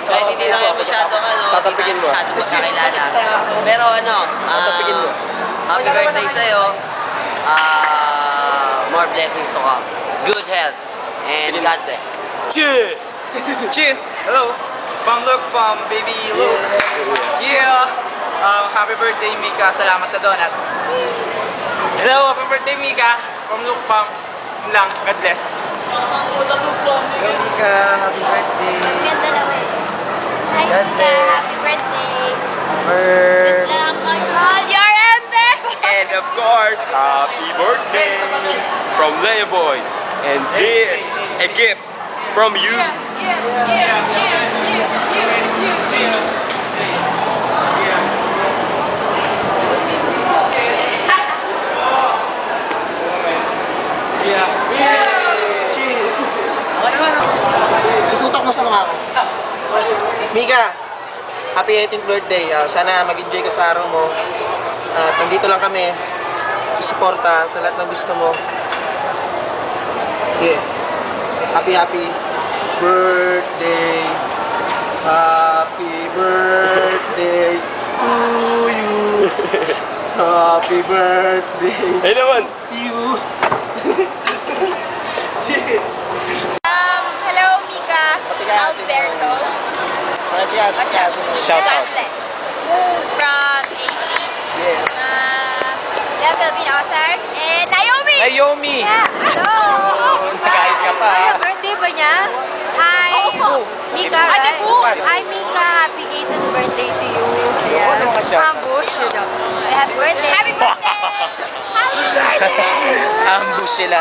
Kahit hindi na kayo masyadong hindi na masyadong magkakilala. Pero happy birthday sa'yo. More blessings to come. Good health. And God bless. Cheer! Cheer! Hello! From Luke, from Baby Luke. Yeah! Happy birthday, Mika. Salamat sa donut. Hello, happy birthday, Mika. From Luke Pam. Lang, God bless. Mika, happy birthday. Ganda lang eh. Hi, God Mika. bless. Happy birthday. Bird. Good luck on all your endeavors. And of course, happy birthday from Lea Boy. And this, a gift from you. Itutok mo sa mukha ko. Mika, happy 18th birthday. Sana mag-enjoy ka sa araw mo. At nandito lang kami. Suporta sa lahat ng gusto mo. Yeah. Happy birthday. Happy birthday to you. Happy birthday Hey naman! to you. Hello, Mika. Alberto. Shout God out. bless. From AC. Yeah. The Philippine All-Stars. And Naomi! Naomi! Yeah. Hello! Nag-ayos ka pa. Ano, birthday ba niya? Hi! Mika, right? Hi, Mika. Happy 18th birthday to you. Yeah. Ambush. Happy birthday! Happy birthday! Happy birthday! Ambush sila.